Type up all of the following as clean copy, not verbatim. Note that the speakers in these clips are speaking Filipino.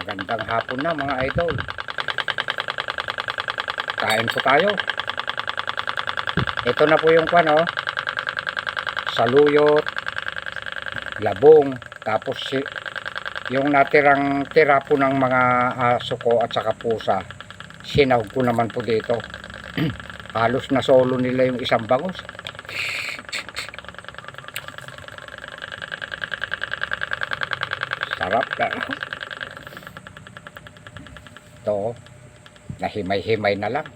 Magandang hapon na mga idol. Kain po tayo. Ito na po yung saluyot, labong, tapos yung natirang tira po ng mga aso ko at saka pusa, sinahog ko naman po dito. Halos na solo nila yung isang bangus. Sarap na. Ito, nahimay-himay na lang.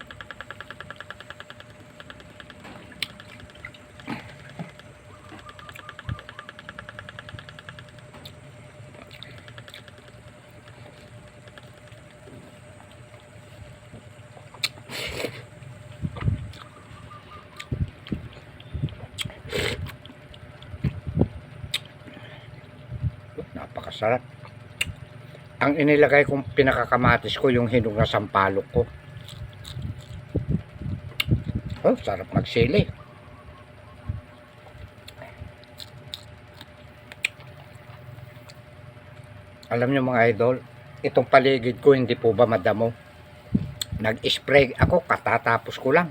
Napakasarap. Ang inilagay kong pinakakamatis ko yung hinog na sampalok ko. Oh, sarap magsili. Alam niyo mga idol, itong paligid ko hindi po ba madamo? Nag-spray ako katatapos ko lang.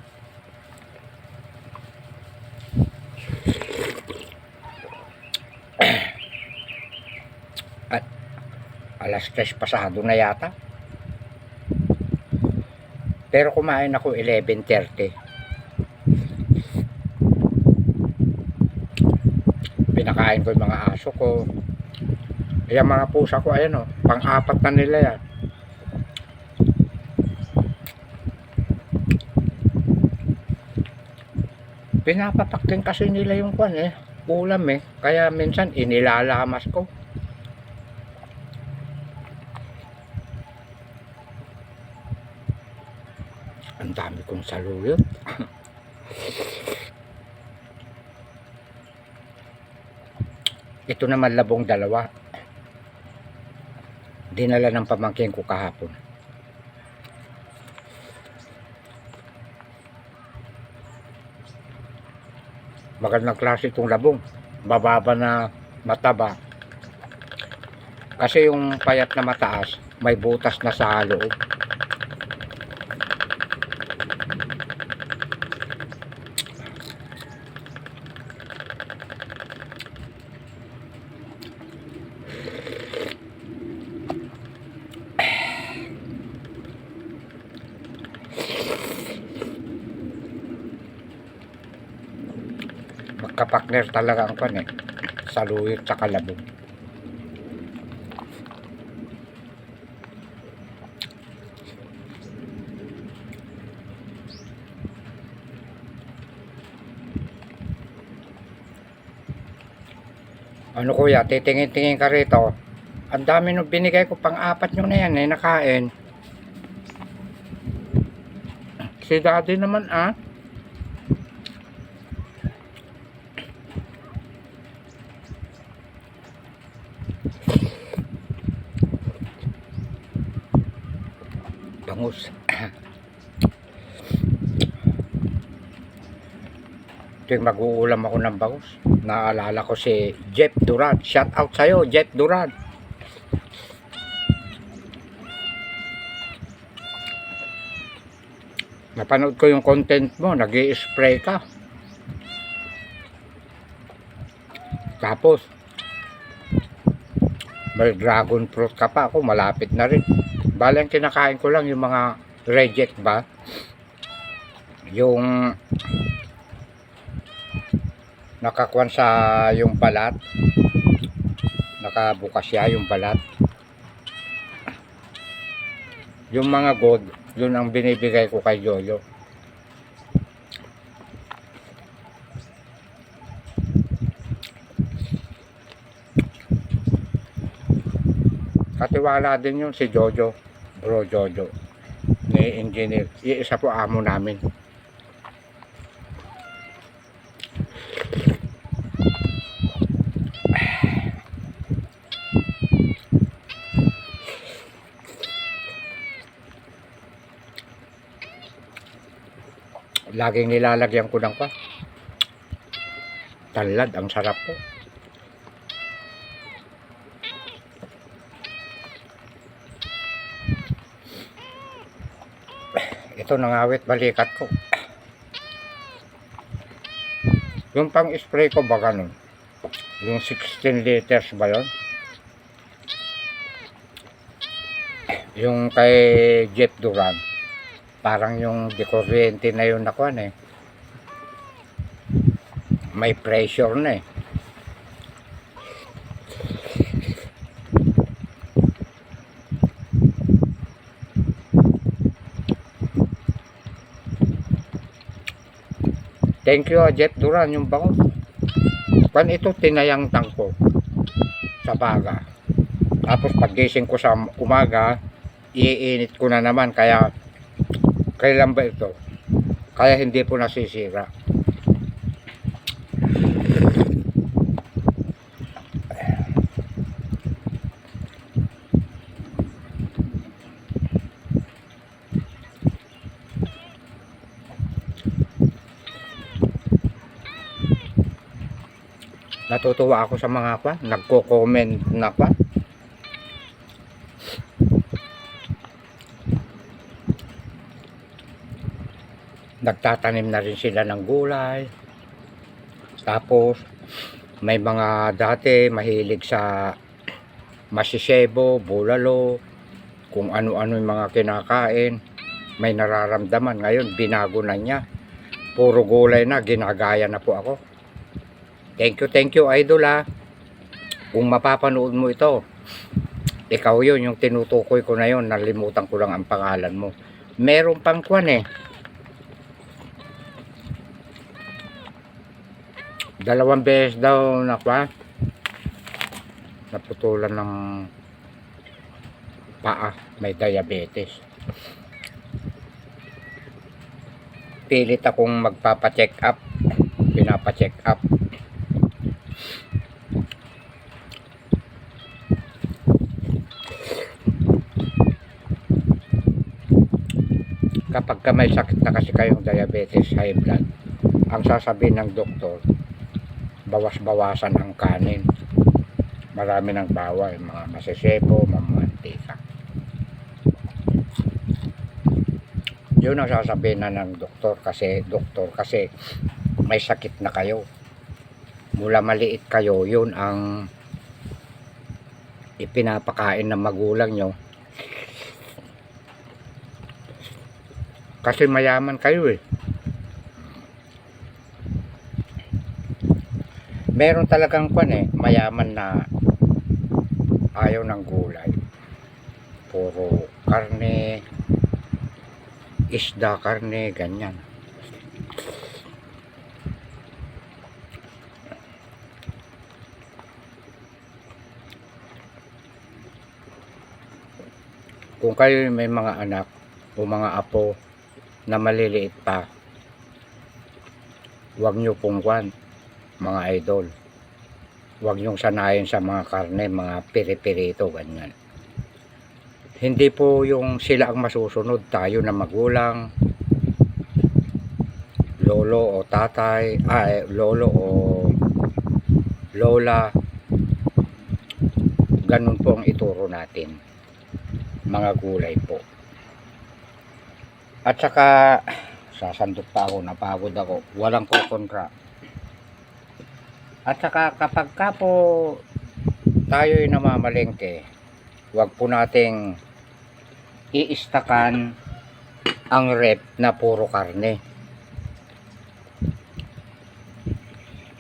At alas 3 pasado na yata. Pero kumain ako 11:30. Pinakain ko yung mga aso ko. Yung mga pusa ko, ayan o, pang-apat na nila yan. Pinapapak din kasi nila yung ulam kaya minsan inilalamas ko. Ang dami kong saluyot. Ito naman labong dalawa. Dinala ng pamangkin ko kahapon. Magandang klase itong labong. Mababa na mataba. Kasi yung payat na mataas, may butas na sa loob. Magka-partner talaga ang saluyot sa labong. Ano kuya, titingin-tingin ka rito. Ang dami nung binigay ko, pang-apat nyo na yan nakain. Si daddy naman bangus. Tuwing mag-uulam ako ng bangus, naalala ko si Jeff Duran. Shout out sa'yo, Jeff Duran. Napanood ko yung content mo, nag-i-spray ka. Tapos may dragon fruit ka pa. Ako malapit na rin. Bale, ang kinakain ko lang yung mga reject ba, yung nakakuan sa yung balat, nakabukas siya yung balat. Yung mga gold, yun ang binibigay ko kay Jojo. Katiwala din yun si Jojo, bro Jojo, ni engineer. Iisa po amo namin. Laging nilalagyan ko ng talad. Ang sarap po. Ito nangawit balikat ko. Yung pang spray ko ba ganun? Yung 16 liters ba yun? Yung kay Jeff Duran. Parang yung dekuryente na yun nakuan eh. May pressure na eh. Thank you Jeff Duran, yung bango. Pan ito tinayang tangko sa baga. Tapos paggising ko sa umaga, iinit ko na naman, kaya kailan ba ito? Kaya hindi po nasisira. Natutuwa ako sa mga nagko-comment na nagtatanim na rin sila ng gulay. Tapos may mga dati mahilig sa masisebo, bulalo, kung ano-ano yung mga kinakain, may nararamdaman. Ngayon binago na niya, puro gulay na, ginagaya na po ako. Thank you idol ha. Kung mapapanood mo ito, ikaw yun, yung tinutukoy ko na yun, nalimutan ko lang ang pangalan mo. Meron pang kwan eh, 2 beses daw naputulan ng paa, may diabetes. Pilit akong magpapa-check up, pinapa-check up. Kapag may sakit na kasi kayong diabetes, high blood, ang sasabihin ng doktor, bawas-bawasan ang kanin, marami ng bawal, mga masisebo, mamantika. Yun ang sasabihin na ng doktor kasi may sakit na kayo. Mula maliit kayo, yun ang ipinapakain ng magulang nyo. Kasi mayaman kayo eh. Meron talagang mayaman na ayaw ng gulay. Puro karne, isda, karne, ganyan. Kung kayo may mga anak o mga apo na maliliit pa, huwag nyo pong mga idol, huwag nyong sanayin sa mga karne, mga piri-pirito, ganyan. Hindi po yung sila ang masusunod, tayo na magulang, lolo o tatay, lolo o lola, ganun po ang ituro natin, mga gulay po. At saka sasandot pa ako, napagod ako, walang kukontra. At saka kapag po tayo'y namamalengke, huwag po nating iistakan ang rep na puro karne.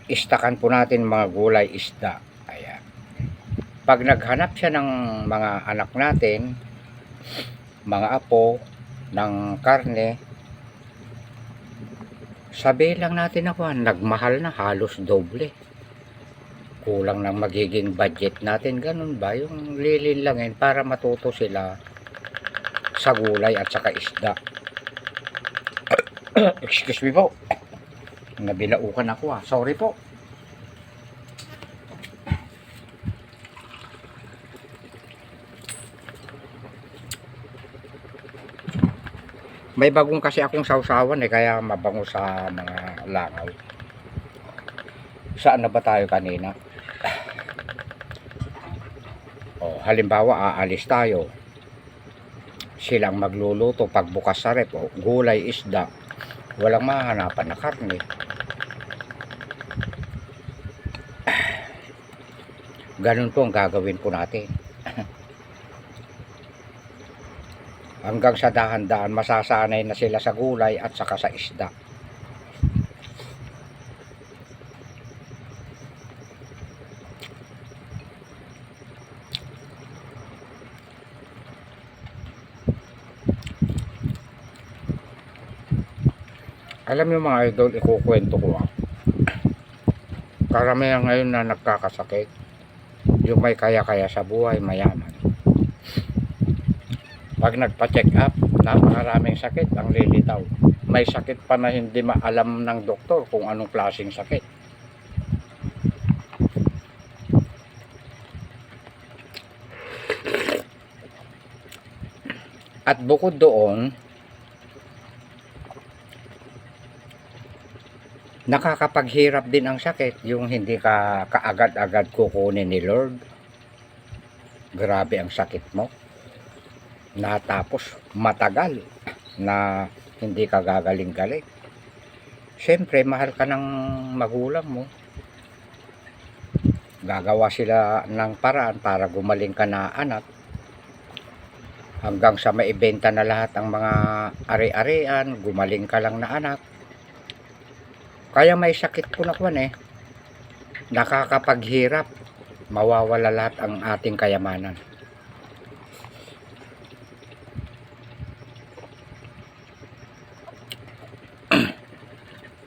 Istakan po natin mga gulay, isda. Ayan. Pag naghanap siya ng mga anak natin, mga apo, ng karne, sabi lang natin nagmahal na, halos doble. Kulang ng magiging budget natin, ganun ba? Yung lilin para matuto sila sa gulay at saka isda. Excuse me po, nabilaukan ako sorry po. May bagong kasi akong sausawan kaya mabango sa mga langaw. Saan na ba tayo kanina? Halimbawa aalis tayo, silang magluluto pagbukas sa rep, o gulay, isda, walang mahanapan na karne. Ganun po ang gagawin po natin. Hanggang sa dahan-dahan masasanay na sila sa gulay at saka sa isda. Alam niyo mga idol, ikukwento ko karamihan ngayon na nagkakasakit, yung may kaya-kaya sa buhay, mayaman. Pag nagpa-check up, napakaraming sakit ang lilitaw. May sakit pa na hindi maalam ng doktor kung anong klaseng sakit. At bukod doon, nakakapaghirap din ang sakit, yung hindi ka kaagad-agad kukunin ni Lord. Grabe ang sakit mo. Natapos matagal na hindi ka gagaling-galing. Siyempre, mahal ka ng magulang mo. Gagawa sila ng paraan para gumaling ka na anak. Hanggang sa maibenta na lahat ang mga ari-arian, gumaling ka lang na anak. Kaya may sakit po na kwan nakakapaghirap, mawawala lahat ang ating kayamanan.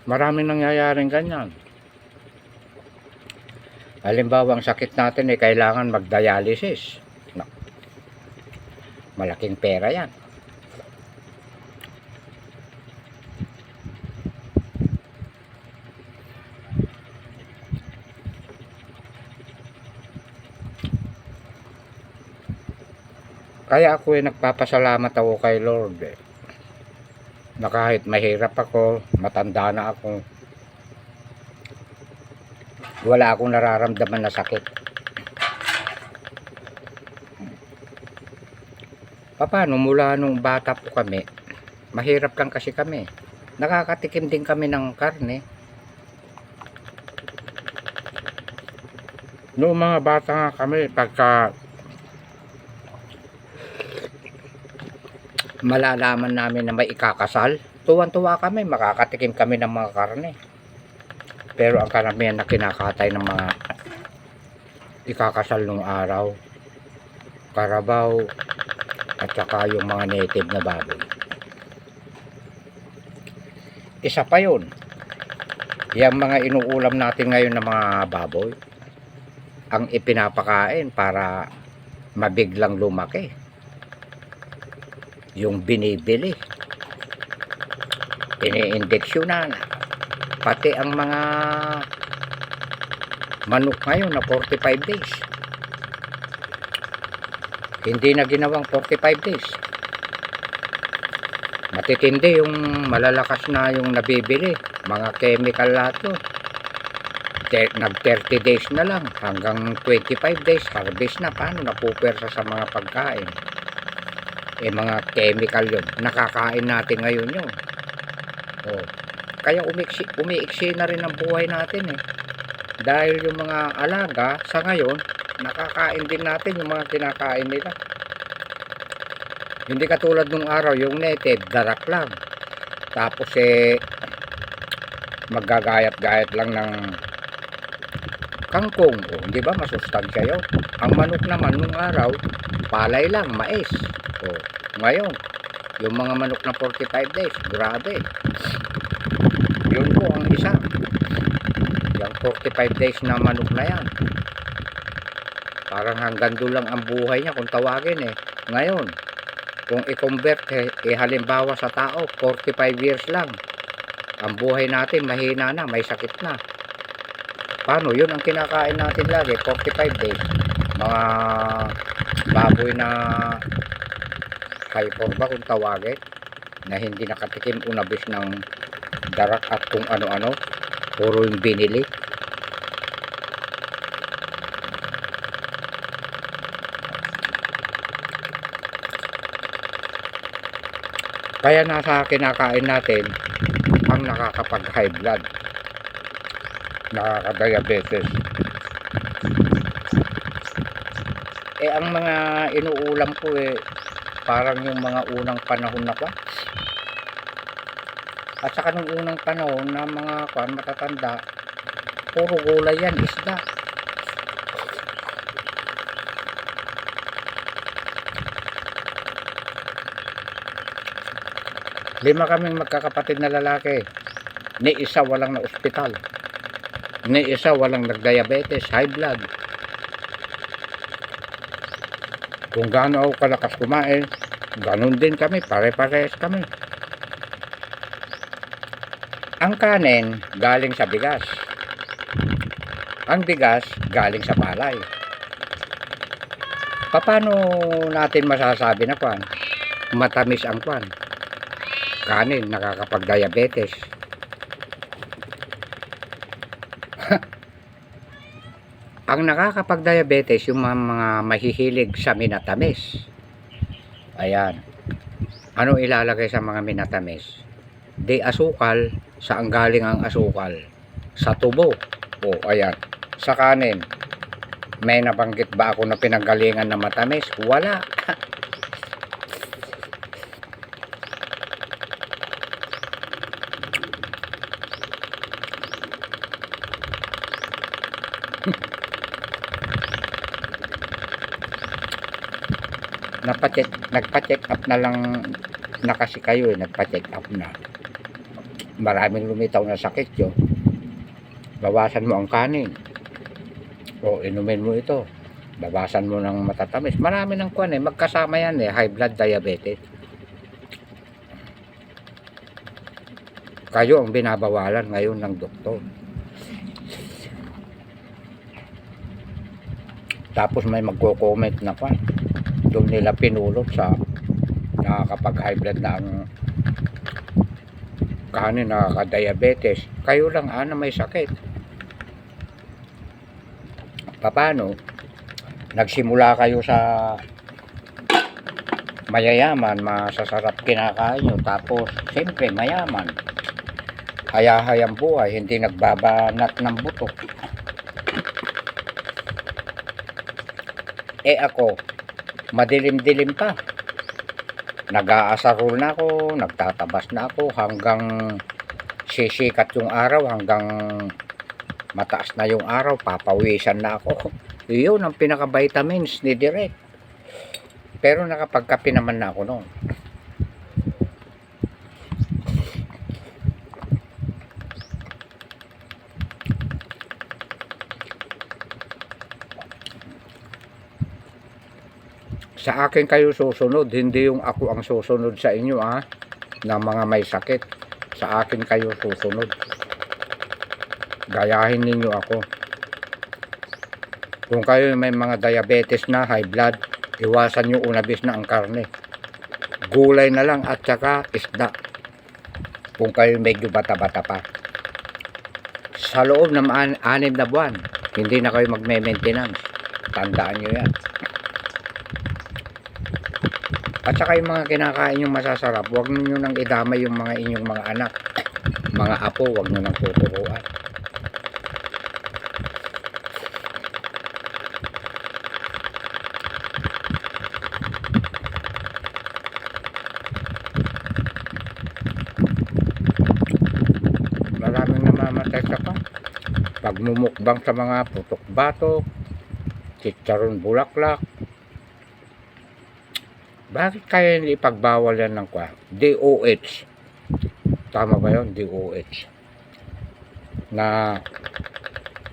Maraming nangyayaring ganyan. Halimbawa, ang sakit natin kailangan mag-dialysis. No. Malaking pera yan. Kaya ako nagpapasalamat ako kay Lord na kahit mahirap ako, matanda na ako, wala akong nararamdaman na sakit. Paano mula nung bata po kami, mahirap lang kasi kami, nakakatikim din kami ng karne. Noong mga bata nga kami, pagka malalaman namin na may ikakasal, tuwan-tuwa kami, makakatikim kami ng mga karne. Pero ang karamihan na kinakatay ng mga ikakasal nung araw, karabaw at saka yung mga native na baboy. Isa pa yun, yung mga inuulam natin ngayon na mga baboy, ang ipinapakain para mabiglang lumaki, yung binibili, ini-indeksyonan. Pati ang mga manok ngayon na 45 days, hindi na ginawang 45 days. Matitindi yung malalakas na yung nabibili, mga chemical lahat yun. Nag 30 days na lang, hanggang 25 days harvest na. Paano napupersa sa mga pagkain? Mga chemical yun, nakakain natin ngayon yun. Kaya umiiksi na rin ang buhay natin dahil yung mga alaga sa ngayon, nakakain din natin yung mga kinakain nila. Hindi katulad nung araw, yung native darak lang, tapos maggagayat-gayat lang ng kangkong, di ba, masustansya yun. Ang manok naman nung araw, palay lang, mais. Ngayon, yung mga manok na 45 days, grabe. Yun po ang isa. Yung 45 days na manok na yan, parang hanggang doon lang ang buhay niya kung tawagin Ngayon, kung i-convert halimbawa sa tao, 45 years lang. Ang buhay natin, mahina na, may sakit na. Paano? Yun ang kinakain natin lagi, 45 days. Mga baboy na hyper ba kung tawagin, na hindi nakatikim unabis ng darak at kung ano-ano, puro yung binili. Kaya nasa kinakain natin ang nakakapag-high blood, nakaka-diabetes. Ang mga inuulam ko parang yung mga unang panahon na at saka nung unang panahon na mga matatanda, puro gulay yan, isda. Lima kaming magkakapatid na lalaki. Ni isa walang na ospital. Ni isa walang nagdiabetes, high blood. Kung gaano ako kalakas kumain, ganun din kami, pare-pares kami. Ang kanin galing sa bigas. Ang bigas galing sa palay. Paano natin masasabi na matamis ang kanin, nakakapag-diabetes? Ang nakakapag-diabetes yung mga mahihilig sa minatamis. Ayan. Ano ilalagay sa mga minatamis? Di asukal. Saan galing ang asukal? Sa tubo. O ayan. Sa kanin. May nabanggit ba ako na pinanggalingan na matamis? Wala. Nagpa-check up na lang na kasi kayo nagpa-check up na. Maraming lumitaw na sakit yun. Bawasan mo ang kanin. O inumin mo ito. Bawasan mo ng matatamis. Marami ng magkasama yan high blood, diabetes. Kayo ang binabawalan ngayon ng doktor. Tapos may magko-comment na doon nila pinulot sa nakakapag-high blood na ang kanin, nakaka-diabetes. Kayo lang na may sakit. Paano? Nagsimula kayo sa mayayaman, masasarap kinakain nyo, tapos siyempre mayaman. Hayahayang buhay, hindi nagbabanat ng buto. Ako, madilim-dilim pa. Nag-aasarol na ako, nagtatabas na ako hanggang sisikat yung araw, hanggang mataas na yung araw, papawisan na ako. Yun ang pinaka-vitamins ni Direk. Pero nakapagkape naman na ako noon. Sa akin kayo susunod, hindi yung ako ang susunod sa inyo na mga may sakit. Sa akin kayo susunod. Gayahin ninyo ako. Kung kayo may mga diabetes na, high blood, iwasan nyo unabis na ang karne. Gulay na lang at saka isda. Kung kayo medyo bata-bata pa. Sa loob ng 6 na buwan, hindi na kayo magme-maintenance. Tandaan nyo yan. At saka yung mga kinakain yung masasarap, huwag nyo nang idamay yung mga inyong mga anak. Mga apo, huwag nyo nang tuturuan. Maraming namamatay sa pagmumukbang sa mga putok-batok, chicharon bulaklak. Bakit kaya hindi ipagbawal yan ng DOH? Tama ba yun? DOH. Na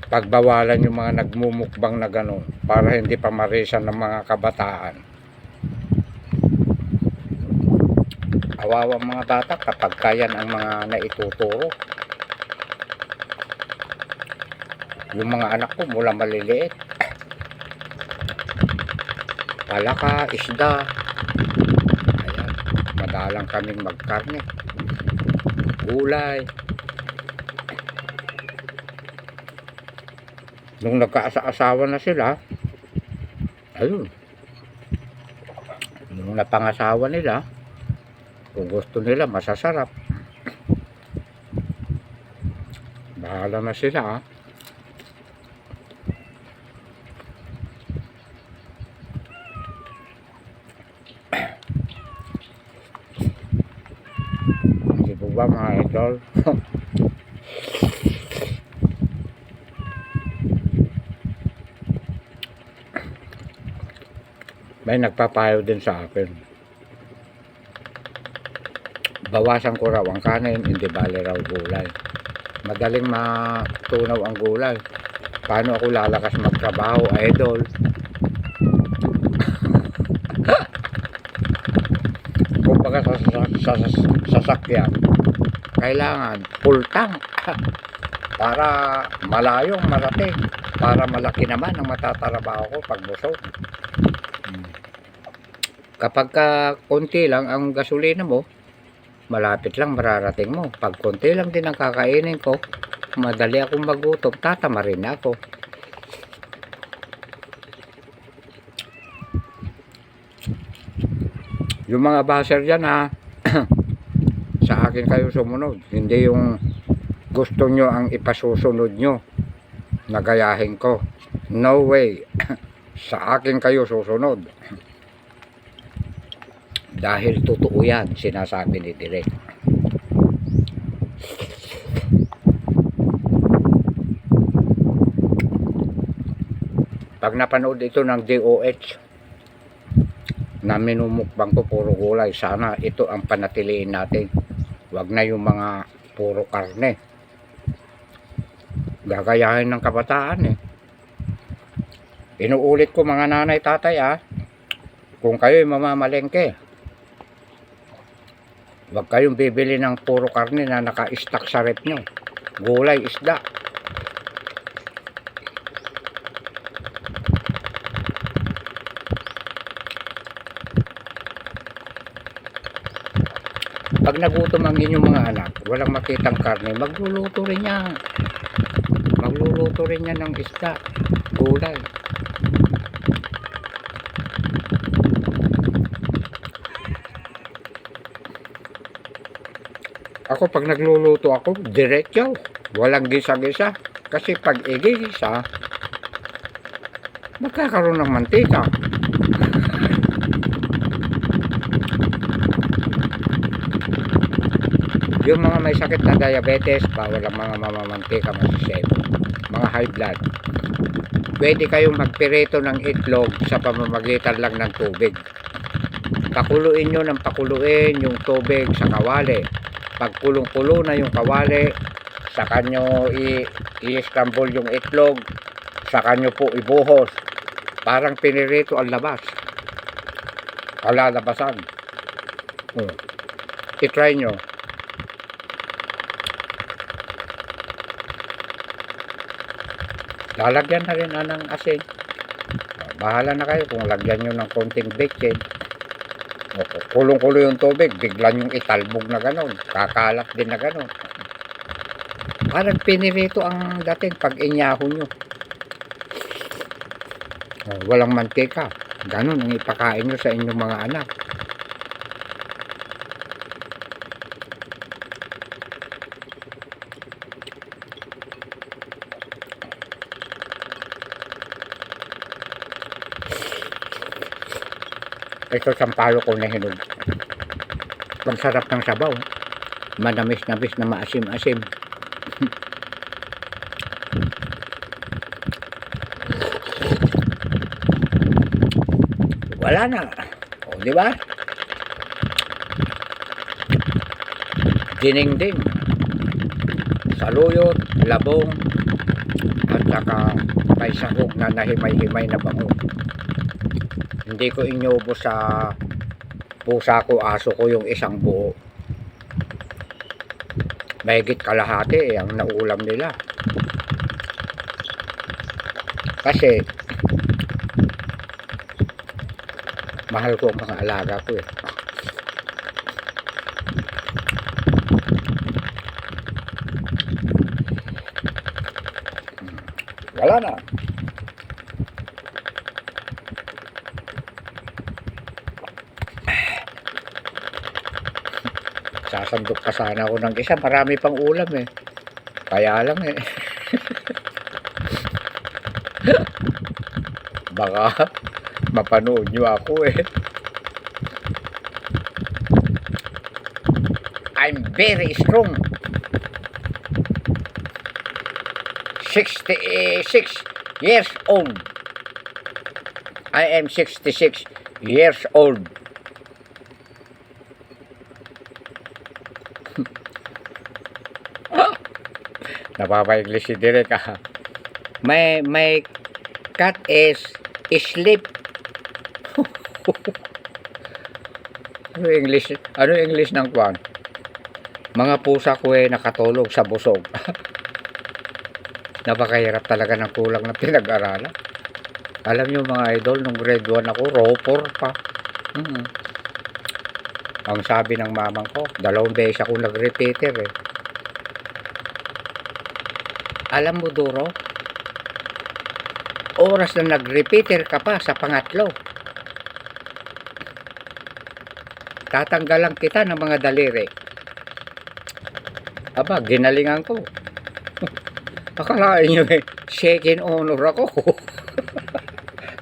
pagbawalan yung mga nagmumukbang na gano'n para hindi pa marisan ng mga kabataan. Awawang mga bata kapag kayan ang mga naituturo. Yung mga anak ko mula maliliit. Palaka, isda. Ayan, madalang kaming magkarne. Gulay. Nung nagkaasa-asawa na sila, ayun. Nung napangasawa nila, Kung gusto nila masasarap, bahala na sila ha. Hindi po ba mga idol? May nagpapayo din sa akin. Bawasan ko raw ang kanin, hindi bale raw gulay. Madaling matunaw ang gulay. Paano ako lalakas magtrabaho, idol? Kumbaga sa sasakyan, kailangan full tank para malayong marating, para malaki naman ang matatrabaho ko pag busog. Kapag konti lang ang gasolina mo, malapit lang mararating mo. Pag konti lang din ang kakainin ko, madali akong magutom, tatama rin ako. Yung mga baser dyan ha, sa akin kayo sumunod. Hindi yung gusto nyo ang ipasusunod nyo, nagayahin ko. No way. Sa akin kayo susunod. Dahil totoo yan, sinasabi ni Direk. Pag napanood ito ng DOH, na minumukbang ko puro gulay, sana ito ang panatiliin natin. Wag na yung mga puro karne. Gagayahin ng kabataan eh. Inuulit ko mga nanay tatay kung kayo'y mamamalengke, wag kayong bibili ng puro karne na naka-stack sa rep nyo. Gulay, isda. Pag nagutom ang inyong mga anak, walang makitang karne, magluluto rin yan. Magluluto rin yan ng isda, gulay. Ako pag nagluluto ako, diretso. Walang gisa-gisa. Kasi pag igigisa, magkakaroon ng mantika. Yung mga may sakit na diabetes, bawal ang mga mamamantika, masisebo. Mga high blood. Pwede kayong magpirito ng itlog sa pamamagitan lang ng tubig. Pakuluin nyo ng pakuluin yung tubig sa kawali. Pag kulong-kulo na yung kawali, saka nyo i-scramble yung itlog, saka nyo po ibuhos. Parang pinirito ang labas. Kalalabasan. I-try nyo. Lalagyan na rin ng asin. Bahala na kayo kung lagyan nyo ng konting baking. Kulong-kulo yung tubig, biglan yung italbog na ganon, kakalat din na ganon. Parang pinirito ang dating pag inyaho nyo. Walang mantika, ganon ang ipakain nyo sa inyong mga anak. Ito sampalo ko na hinog. Ang sarap ng sabaw. Manamis-namis na maasim-asim. Wala na. O, di ba? Dinding, saluyot, labong, at saka may sahog na nahimay-himay na bango. Hindi ko inyubos sa pusa ko, aso ko yung isang buo. Mahigit kalahati ang naulam nila. Kasi mahal ko ang mga alaga ko eh. Wala na. Sasandok pa sana ako ng isa. Marami pang ulam eh. Kaya lang eh. Baka mapanood nyo ako eh. I'm very strong. 66 years old. I am 66 years old. Napapa-English si Direk ah. My cat is sleep. Ano English ng kwan? Mga pusa ko eh nakatulog sa busog. Napakahirap talaga ng kulang na pinag-aralan. Alam nyo mga idol, nung grade 1 ako, roper pa. Ang sabi ng mamang ko, 2 beses ako nag-repeater eh. Alam mo Duro, oras na nag-repeater ka pa sa pangatlo, tatanggalan kita ng mga daliri. Aba, ginalingan ko. Akalain nyo eh, second honor ako.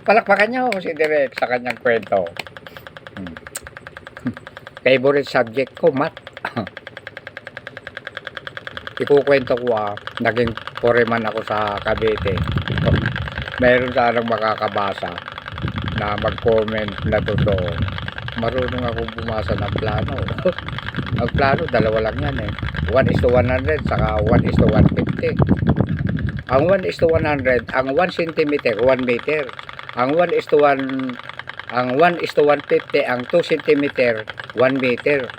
Palakpakan nyo si Direk sa kanyang kwento. Favorite subject ko, math. Ikukwento ko naging foreman ako sa Cavite. Mayroon sanang makakabasa na mag-comment na totoo. Marunong ako bumasa ng plano. Ang plano, 2 lang yan eh. 1:100 saka 1:150. Ang 1:100, ang 1 cm, 1 meter. Ang 1:1, ang 1:150, ang 2 cm, 1 meter.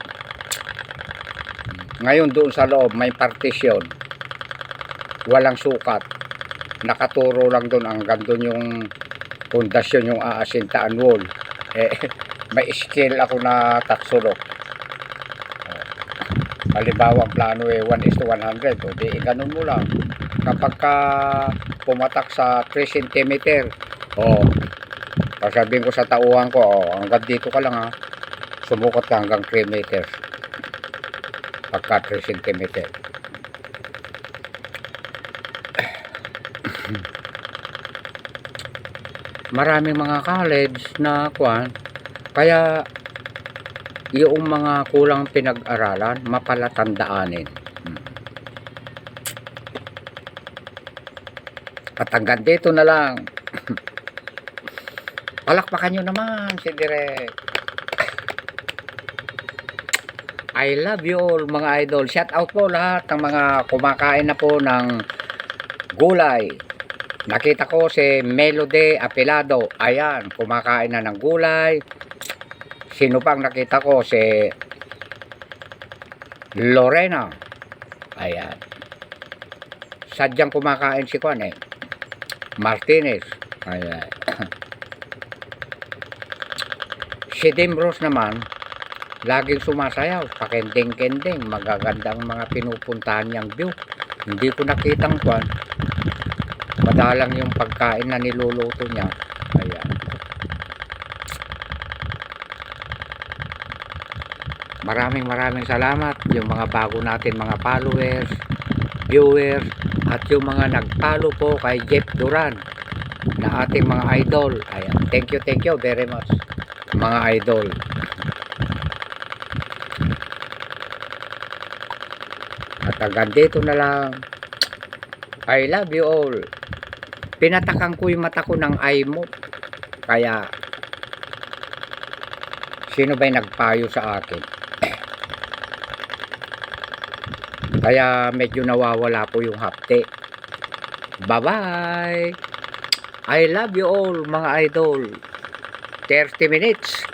Ngayon doon sa loob may partition. Walang sukat. Nakaturo lang doon, hanggang doon yung pundasyon, yung aasintaan wall. May scale ako na tatsulok. Halimbawa ang plano 1:100. O di ganun mo lang. Kapag ka pumatak sa 3 cm, sasabihin ko sa tauhan ko, hanggang dito ka lang sumukot ka hanggang 3 meters. Pagka 3 cm. Maraming mga college na kaya yung mga kulang pinag-aralan mapalatandaanin. At hanggang dito na lang. Palakpakan nyo naman si Direk. I love you all mga idol. Shout out po lahat ng mga kumakain na po ng gulay. Nakita ko si Melody Apelado. Ayan, kumakain na ng gulay. Sino pang nakita ko? Si Lorena. Ayan. Sadyang kumakain si Martinez. Ayan. Si Dimros naman, laging sumasayaw, pakending-kending, magagandang mga pinupuntahan niyang view. Hindi ko nakitang madalang yung pagkain na niluluto niya. Ayan. Maraming salamat yung mga bago natin mga followers, viewers, at yung mga nagpalo po kay Jeff Duran na ating mga idol. Ayan. Thank you very much mga idol. At hanggang dito na lang. I love you all. Pinatakan ko yung mata ko ng eye mo. Kaya sino ba'y nagpayo sa akin? Kaya medyo nawawala po yung hapte. Bye bye. I love you all mga idol. 30 minutes.